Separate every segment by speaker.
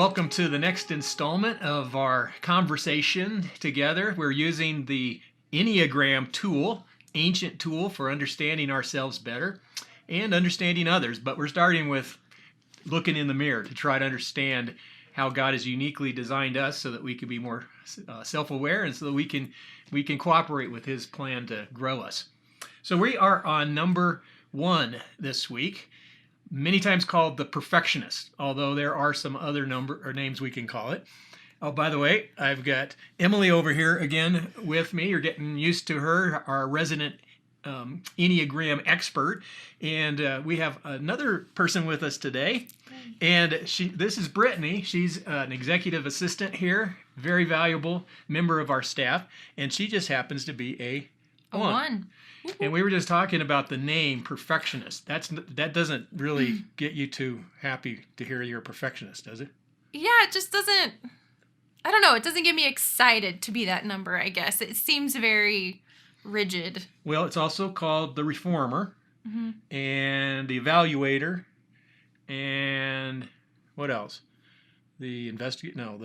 Speaker 1: welcome to the next installment of our conversation together. We're using the Enneagram tool, ancient tool for understanding ourselves better and understanding others. But we're starting with looking in the mirror to try to understand how God has uniquely designed us so that we can be more self-aware and so that we can cooperate with His plan to grow us. So we are on number 1 this week, many times called the perfectionist, although there are some other names we can call it. Oh, by the way, I've got Emily over here again with me. You're getting used to her, our resident Enneagram expert. And we have another person with us today. And this is Brittany. She's an executive assistant here, very valuable member of our staff. And she just happens to be a 1. And we were just talking about the name perfectionist. That doesn't really get you too happy to hear you're a perfectionist, does it?
Speaker 2: Yeah, it just doesn't, I don't know, it doesn't get me excited to be that number, I guess. It seems very rigid.
Speaker 1: Well, it's also called the reformer and the evaluator and what else? The investigate, no,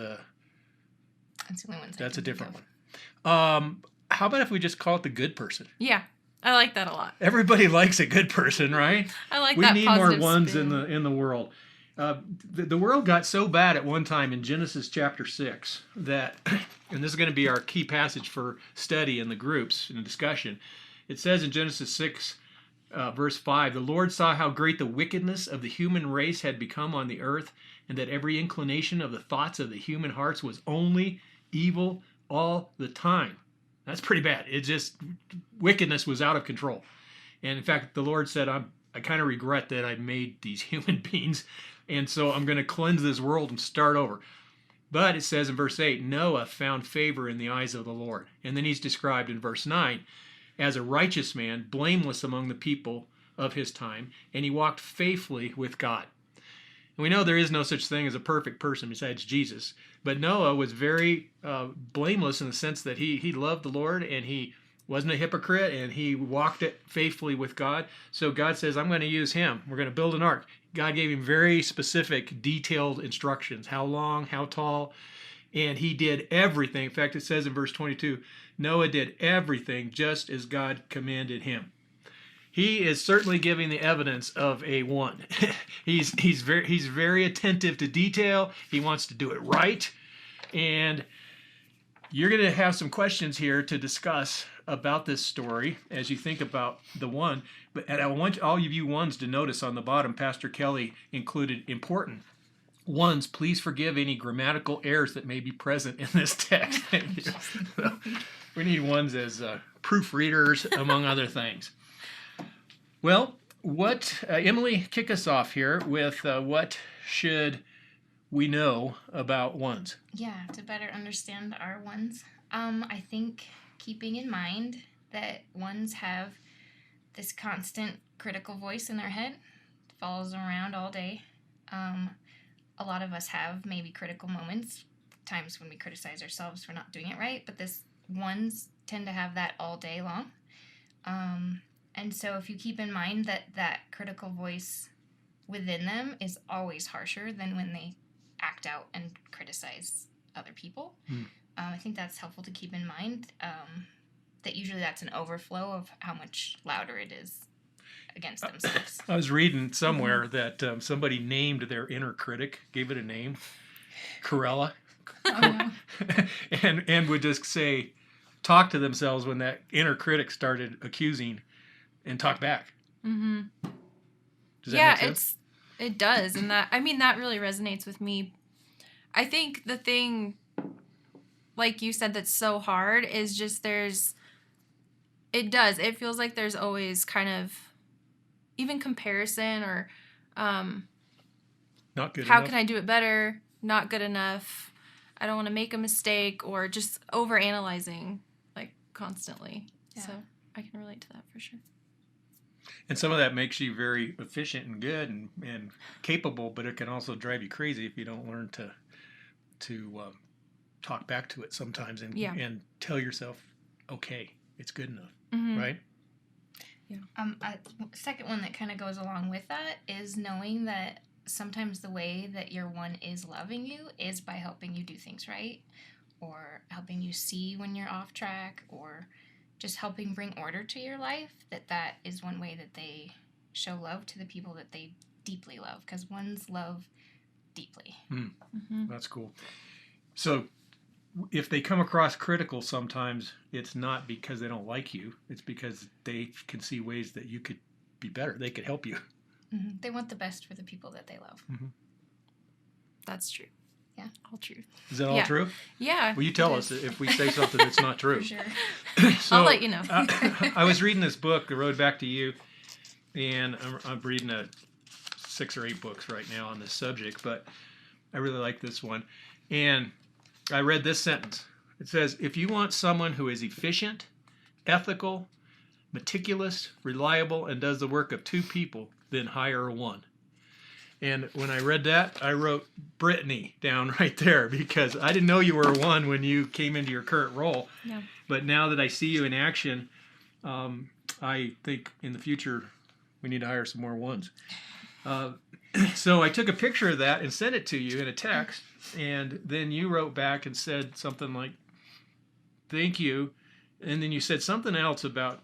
Speaker 3: That's the only one.
Speaker 1: That's a different one. How about if we just call it the good person?
Speaker 2: Yeah. I like that a lot.
Speaker 1: Everybody likes a good person, right?
Speaker 2: I like
Speaker 1: we
Speaker 2: that.
Speaker 1: We need
Speaker 2: positive
Speaker 1: more ones
Speaker 2: spin.
Speaker 1: in the world. The world got so bad at one time in Genesis chapter 6 that, and this is going to be our key passage for study in the groups and the discussion. It says in Genesis 6, verse 5, the Lord saw how great the wickedness of the human race had become on the earth, and that every inclination of the thoughts of the human hearts was only evil all the time. That's pretty bad. It just, wickedness was out of control. And in fact, the Lord said, I kind of regret that I made these human beings, and so I'm going to cleanse this world and start over. But it says in verse 8, Noah found favor in the eyes of the Lord. And then he's described in verse 9 as a righteous man, blameless among the people of his time, and he walked faithfully with God. And we know there is no such thing as a perfect person besides Jesus. But Noah was very blameless in the sense that he loved the Lord, and he wasn't a hypocrite, and he walked it faithfully with God. So God says, I'm going to use him. We're going to build an ark. God gave him very specific, detailed instructions. How long, how tall. And he did everything. In fact, it says in verse 22, Noah did everything just as God commanded him. He is certainly giving the evidence of a 1. He's very attentive to detail. He wants to do it right. And you're going to have some questions here to discuss about this story as you think about the 1. And I want all of you 1s to notice on the bottom, Pastor Kelly included important 1s. Please forgive any grammatical errors that may be present in this text. So, we need 1s as proofreaders, among other things. Well, Emily, kick us off here with what should we know about 1s?
Speaker 3: Yeah, to better understand our 1s. I think keeping in mind that 1s have this constant critical voice in their head, follows them around all day. A lot of us have maybe critical moments, times when we criticize ourselves for not doing it right, but this 1s tend to have that all day long. And so if you keep in mind that critical voice within them is always harsher than when they act out and criticize other people, I think that's helpful to keep in mind, that usually that's an overflow of how much louder it is against themselves.
Speaker 1: I was reading somewhere that somebody named their inner critic, gave it a name, Corella, and would just say, talk to themselves when that inner critic started accusing and talk back.
Speaker 2: Mm-hmm.
Speaker 1: Does that make sense?
Speaker 2: It does. And that really resonates with me. I think the thing, like you said, that's so hard is just it feels like there's always kind of even comparison or
Speaker 1: not good
Speaker 2: how
Speaker 1: enough.
Speaker 2: Can I do it better? Not good enough. I don't want to make a mistake, or just over analyzing like constantly. Yeah. So I can relate to that for sure.
Speaker 1: And some of that makes you very efficient and good and capable, but it can also drive you crazy if you don't learn to talk back to it sometimes and tell yourself, okay, it's good enough, right?
Speaker 3: Yeah. A second one that kind of goes along with that is knowing that sometimes the way that your one is loving you is by helping you do things right, or helping you see when you're off track, or just helping bring order to your life. That is one way that they show love to the people that they deeply love, because ones love deeply.
Speaker 1: That's cool. So if they come across critical sometimes, it's not because they don't like you. It's because they can see ways that you could be better. They could help you.
Speaker 3: They want the best for the people that they love.
Speaker 2: That's true.
Speaker 3: Yeah.
Speaker 2: All true.
Speaker 1: Is that all
Speaker 2: Yeah.
Speaker 1: true?
Speaker 2: Yeah.
Speaker 1: Well, you tell
Speaker 2: it
Speaker 1: us
Speaker 2: is.
Speaker 1: if we say something that's not true.
Speaker 3: For sure.
Speaker 1: So,
Speaker 2: I'll let you know.
Speaker 1: I was reading this book, The Road Back to You, and I'm reading 6 or 8 books right now on this subject, but I really like this one. And I read this sentence. It says, if you want someone who is efficient, ethical, meticulous, reliable, and does the work of 2 people, then hire a 1. And when I read that, I wrote Brittany down right there, because I didn't know you were a 1 when you came into your current role.
Speaker 2: Yeah.
Speaker 1: But now that I see you in action, I think in the future we need to hire some more 1s. So I took a picture of that and sent it to you in a text, and then you wrote back and said something like, thank you. And then you said something else about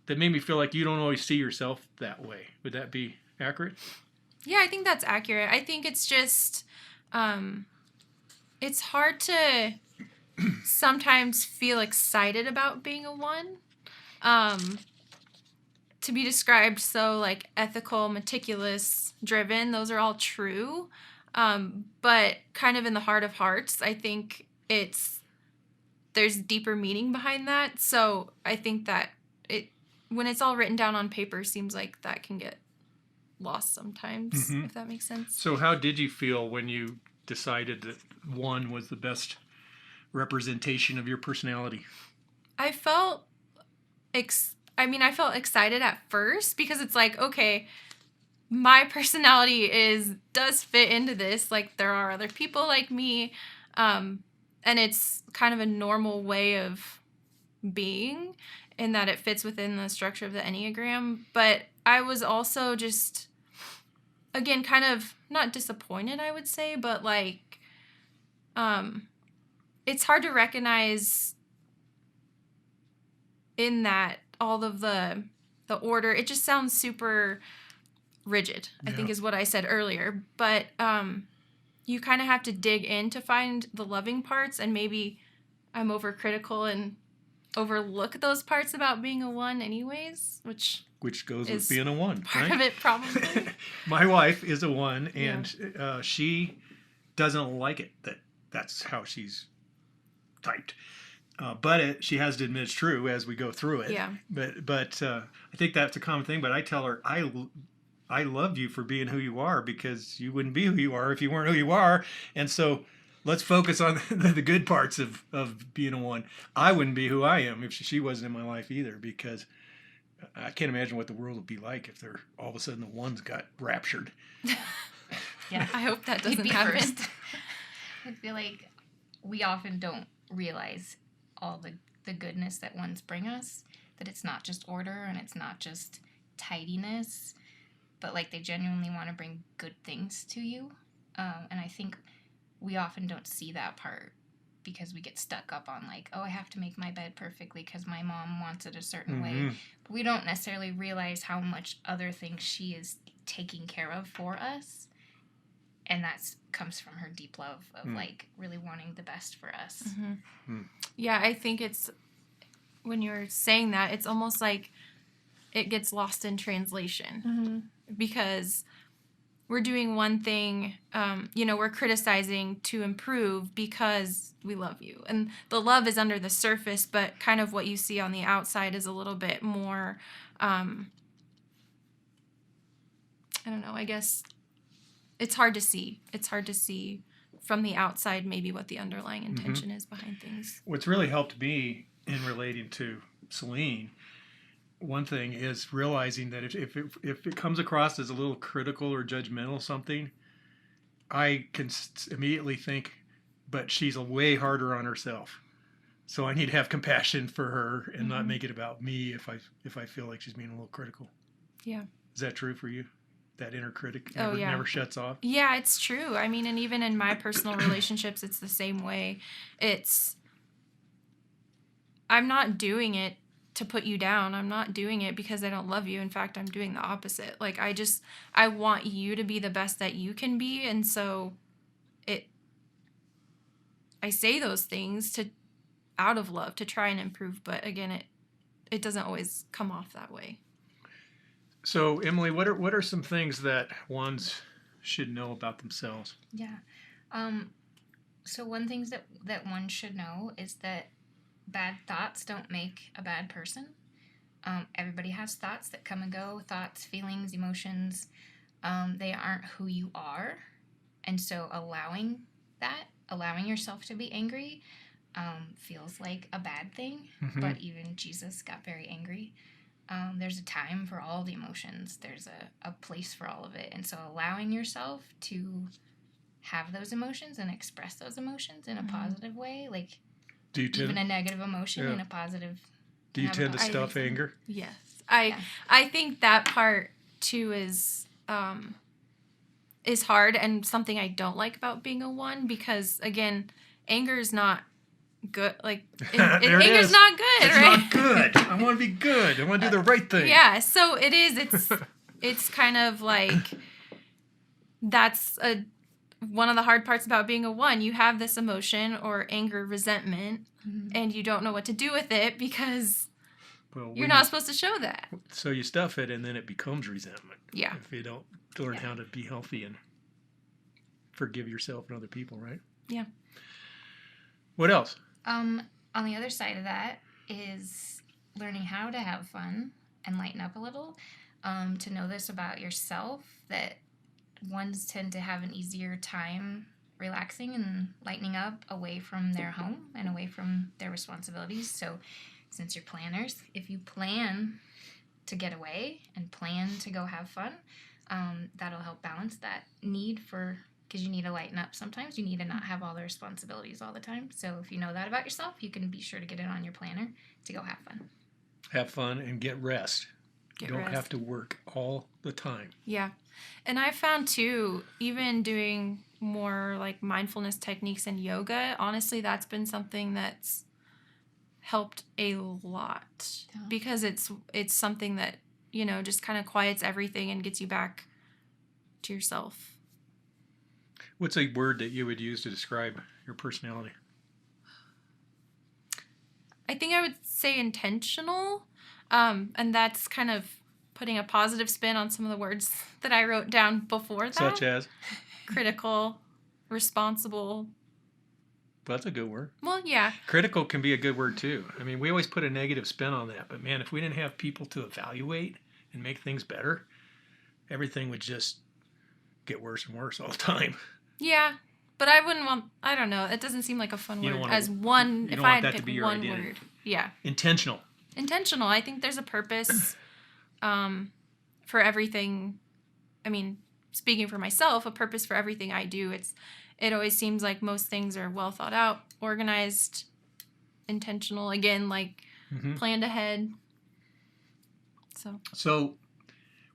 Speaker 1: that made me feel like you don't always see yourself that way. Would that be accurate?
Speaker 2: Yeah, I think that's accurate. I think it's just, it's hard to sometimes feel excited about being a 1. To be described so like ethical, meticulous, driven, those are all true. But kind of in the heart of hearts, I think there's deeper meaning behind that. So I think that when it's all written down on paper, seems like that can get lost sometimes, if that makes sense.
Speaker 1: So how did you feel when you decided that 1 was the best representation of your personality?
Speaker 2: I felt excited at first, because it's like, okay, my personality does fit into this. Like, there are other people like me, and it's kind of a normal way of being, in that it fits within the structure of the Enneagram. But I was also just, again, kind of not disappointed, I would say, but like, it's hard to recognize in that all of the order. It just sounds super rigid, I think is what I said earlier. But you kind of have to dig in to find the loving parts, and maybe I'm overcritical and overlook those parts about being a 1 anyways, which
Speaker 1: goes
Speaker 2: is
Speaker 1: with being a 1,
Speaker 2: part
Speaker 1: right?
Speaker 2: of it probably.
Speaker 1: My wife is a 1, and she doesn't like it that's how she's typed. But she has to admit it's true as we go through it.
Speaker 2: Yeah.
Speaker 1: But I think that's a common thing. But I tell her, I love you for being who you are, because you wouldn't be who you are if you weren't who you are. And so let's focus on the good parts of being a 1. I wouldn't be who I am if she wasn't in my life either, because I can't imagine what the world would be like if they're all of a sudden the 1s got raptured.
Speaker 3: Yeah.
Speaker 2: I hope that
Speaker 3: You'd
Speaker 2: doesn't
Speaker 3: be
Speaker 2: happen.
Speaker 3: first. I feel like we often don't realize all the goodness that 1s bring us, that it's not just order and it's not just tidiness, but like they genuinely want to bring good things to you. And I think we often don't see that part, because we get stuck up on like, oh, I have to make my bed perfectly because my mom wants it a certain way. But we don't necessarily realize how much other things she is taking care of for us. And that comes from her deep love of like really wanting the best for us.
Speaker 2: Yeah, I think it's, when you're saying that, it's almost like it gets lost in translation, because we're doing one thing, we're criticizing to improve because we love you. And the love is under the surface, but kind of what you see on the outside is a little bit more, I don't know, I guess it's hard to see. It's hard to see from the outside maybe what the underlying intention is behind things.
Speaker 1: What's really helped me in relating to Celine, one thing is realizing that if it comes across as a little critical or judgmental something, I can immediately think, but she's way harder on herself. So I need to have compassion for her and not make it about me if I feel like she's being a little critical.
Speaker 2: Yeah.
Speaker 1: Is that true for you? that inner critic
Speaker 2: Oh,
Speaker 1: never,
Speaker 2: yeah.
Speaker 1: never shuts off.
Speaker 2: Yeah, it's true. I mean, and even in my personal relationships, it's the same way. I'm not doing it to put you down. I'm not doing it because I don't love you. In fact, I'm doing the opposite. Like, I want you to be the best that you can be. And so I say those things out of love to try and improve. But again, it doesn't always come off that way.
Speaker 1: So, Emily, what are some things that ones should know about themselves?
Speaker 3: Yeah. So one thing that one should know is that bad thoughts don't make a bad person. Everybody has thoughts that come and go, thoughts, feelings, emotions. They aren't who you are. And so allowing yourself to be angry feels like a bad thing.
Speaker 1: Mhm.
Speaker 3: But even Jesus got very angry. There's a time for all the emotions. There's a place for all of it. And so allowing yourself to have those emotions and express those emotions in a positive way, like
Speaker 1: Do you
Speaker 3: even
Speaker 1: tend,
Speaker 3: a negative emotion
Speaker 1: Yeah.
Speaker 3: in a positive.
Speaker 1: do you
Speaker 3: have a
Speaker 1: tend to
Speaker 3: positive
Speaker 1: stuff
Speaker 3: thing.
Speaker 1: anger?
Speaker 2: Yes.
Speaker 3: Yeah.
Speaker 2: I think that part too is hard and something I don't like about being a one, because again, anger is not good. Like
Speaker 1: There it
Speaker 2: anger's
Speaker 1: is.
Speaker 2: not good,
Speaker 1: It's
Speaker 2: right?
Speaker 1: not good. I want to be good. I want to do the right thing.
Speaker 2: Yeah, so it is. It's kind of like that's one of the hard parts about being a one. You have this emotion or anger, resentment, and you don't know what to do with it because
Speaker 1: Well,
Speaker 2: you're not supposed to show that.
Speaker 1: So you stuff it, and then it becomes resentment.
Speaker 2: Yeah.
Speaker 1: If you don't learn how to be healthy and forgive yourself and other people, right?
Speaker 2: Yeah.
Speaker 1: What else?
Speaker 3: On the other side of that is learning how to have fun and lighten up a little. To know this about yourself, that ones tend to have an easier time relaxing and lightening up away from their home and away from their responsibilities. So since you're planners, if you plan to get away and plan to go have fun, that'll help balance that need for, because you need to lighten up sometimes. You need to not have all the responsibilities all the time. So if you know that about yourself, you can be sure to get it on your planner to go have fun.
Speaker 1: Have fun and get rest. You don't
Speaker 2: rest.
Speaker 1: have to work all the time.
Speaker 2: Yeah. And I found too, even doing more like mindfulness techniques and yoga, honestly, that's been something that's helped a lot,
Speaker 3: Yeah.
Speaker 2: because it's something that, just kind of quiets everything and gets you back to yourself.
Speaker 1: What's a word that you would use to describe your personality?
Speaker 2: I think I would say intentional. And that's kind of putting a positive spin on some of the words that I wrote down before that.
Speaker 1: Such as?
Speaker 2: Critical, responsible.
Speaker 1: That's a good word.
Speaker 2: Well, yeah.
Speaker 1: Critical can be a good word too. I mean, we always put a negative spin on that, but man, if we didn't have people to evaluate and make things better, everything would just get worse and worse all the time.
Speaker 2: Yeah. But I wouldn't want, I don't know, it doesn't seem like a fun
Speaker 1: You don't
Speaker 2: word
Speaker 1: wanna-
Speaker 2: as one,
Speaker 1: you
Speaker 2: if
Speaker 1: don't
Speaker 2: I
Speaker 1: want
Speaker 2: had
Speaker 1: that
Speaker 2: to
Speaker 1: to
Speaker 2: pick
Speaker 1: be your
Speaker 2: one
Speaker 1: identity.
Speaker 2: word. Yeah.
Speaker 1: Intentional.
Speaker 2: Intentional. I think there's a purpose for everything. I mean, speaking for myself, a purpose for everything I do. It always seems like most things are well thought out, organized, intentional, again, like planned ahead.
Speaker 1: So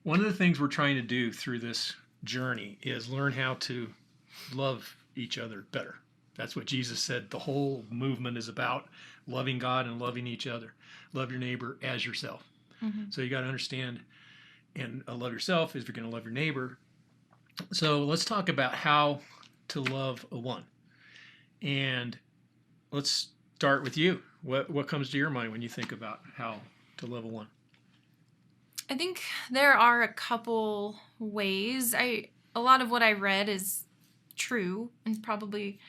Speaker 1: one of the things we're trying to do through this journey is learn how to love each other better. That's what Jesus said the whole movement is about, loving God and loving each other. Love your neighbor as yourself. So you got to understand and love yourself if you're going to love your neighbor. So let's talk about how to love a one. And let's start with you. What comes to your mind when you think about how to love a one?
Speaker 2: I think there are a couple ways. A lot of what I read is true, and probably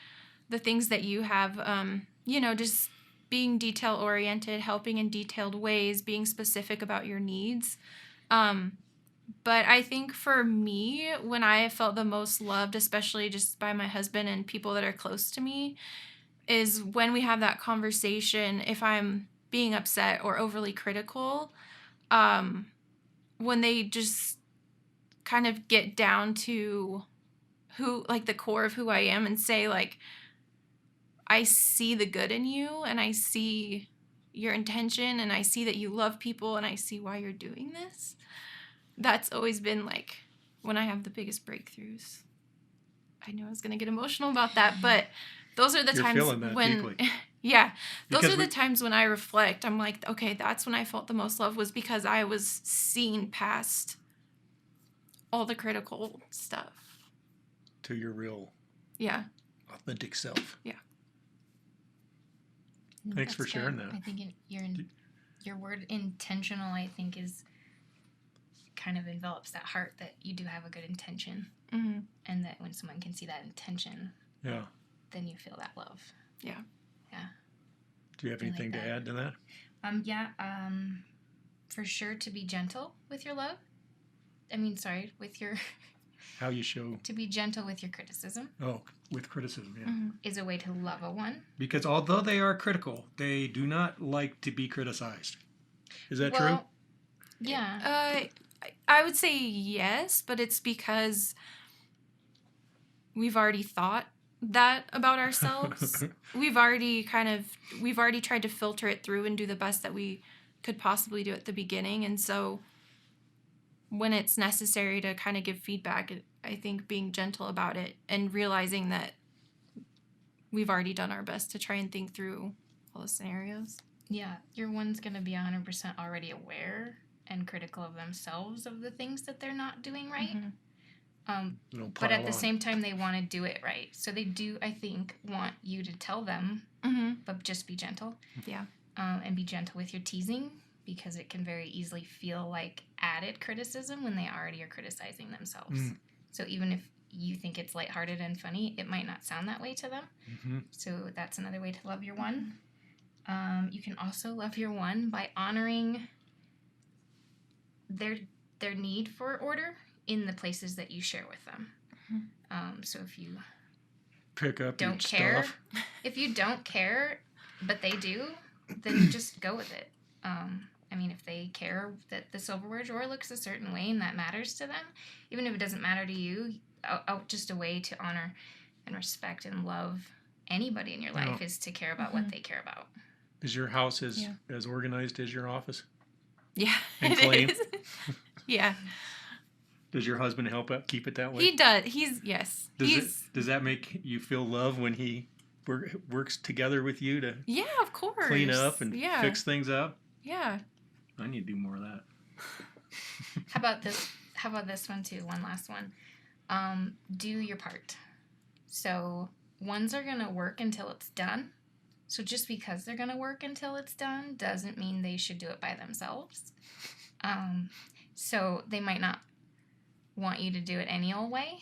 Speaker 2: the things that you have, just being detail oriented, helping in detailed ways, being specific about your needs. But I think for me, when I have felt the most loved, especially just by my husband and people that are close to me, is when we have that conversation. If I'm being upset or overly critical, when they just kind of get down to the core of who I am and say, like, I see the good in you and I see your intention and I see that you love people and I see why you're doing this. That's always been like when I have the biggest breakthroughs. I knew I was going to get emotional about that, but those are the
Speaker 1: You're
Speaker 2: times
Speaker 1: feeling that
Speaker 2: when,
Speaker 1: deeply.
Speaker 2: yeah, those
Speaker 1: Because
Speaker 2: are the times when I reflect. I'm like, okay, that's when I felt the most love, was because I was seeing past all the critical stuff.
Speaker 1: to your real
Speaker 2: Yeah.
Speaker 1: authentic self.
Speaker 3: No,
Speaker 1: Thanks for
Speaker 3: that's
Speaker 1: sharing
Speaker 3: good.
Speaker 1: that.
Speaker 3: I think your word intentional, I think, is kind of envelops that heart that you do have a good intention,
Speaker 2: Mm-hmm.
Speaker 3: and that when someone can see that intention,
Speaker 1: Yeah.
Speaker 3: then you feel that love.
Speaker 1: Do you have
Speaker 3: I like
Speaker 1: anything to
Speaker 3: that.
Speaker 1: add to that?
Speaker 3: For sure to be gentle with your love. With your
Speaker 1: How you show,
Speaker 3: to be gentle with your criticism
Speaker 1: with criticism, yeah.
Speaker 2: Mm-hmm.
Speaker 3: is a way to love a one.
Speaker 1: Because although they are critical, they do not like to be criticized. Is that true?
Speaker 3: Yeah.
Speaker 2: I would say yes, but it's because we've already thought that about ourselves. We've already tried to filter it through and do the best that we could possibly do at the beginning. And so when it's necessary to kind of give feedback, I think being gentle about it and realizing that we've already done our best to try and think through all the scenarios.
Speaker 3: Yeah, your one's going to be 100% already aware and critical of themselves of the things that they're not doing right.
Speaker 2: Mm-hmm.
Speaker 1: Don't
Speaker 3: But
Speaker 1: pile
Speaker 3: at the
Speaker 1: on.
Speaker 3: same time, they want to do it right. So they do, I think, want you to tell them,
Speaker 2: Mm-hmm.
Speaker 3: but just be gentle.
Speaker 2: Yeah.
Speaker 3: And be gentle with your teasing, because it can very easily feel like added criticism when they already are criticizing themselves.
Speaker 1: Mm.
Speaker 3: So even if you think it's lighthearted and funny, it might not sound that way to them.
Speaker 1: Mm-hmm.
Speaker 3: So that's another way to love your one. You can also love your one by honoring their need for order in the places that you share with them. So if you
Speaker 1: Pick up your
Speaker 3: don't care,
Speaker 1: stuff.
Speaker 3: if you don't care, but they do, then you just go with it. If they care that the silverware drawer looks a certain way and that matters to them, even if it doesn't matter to you, just a way to honor and respect and love anybody in your life is to care about what they care about.
Speaker 1: Is your house as organized as your office?
Speaker 2: Yeah.
Speaker 1: And
Speaker 2: it
Speaker 1: clean?
Speaker 2: is. Yeah.
Speaker 1: Does your husband help out keep it that way?
Speaker 2: He does. Yes.
Speaker 1: Does that make you feel love when he works together with you to
Speaker 2: Yeah, of course.
Speaker 1: clean up and fix things up?
Speaker 2: Yeah.
Speaker 1: I need to do more of that.
Speaker 3: How about this one too? One last one. Do your part. So ones are gonna work until it's done. So just because they're gonna work until it's done doesn't mean they should do it by themselves. So they might not want you to do it any old way.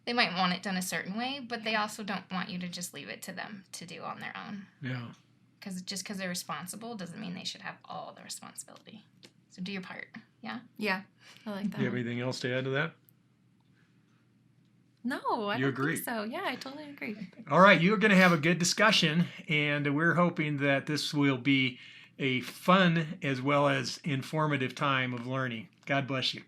Speaker 3: They might want it done a certain way, but they also don't want you to just leave it to them to do on their own.
Speaker 1: Yeah.
Speaker 3: Because they're responsible doesn't mean they should have all the responsibility. So do your part. Yeah?
Speaker 2: Yeah. I like that.
Speaker 1: Do you have anything else to add to that?
Speaker 2: No, I
Speaker 1: You
Speaker 2: don't
Speaker 1: agree?
Speaker 2: think so. Yeah, I totally agree.
Speaker 1: All right, you're going to have a good discussion, and we're hoping that this will be a fun as well as informative time of learning. God bless you.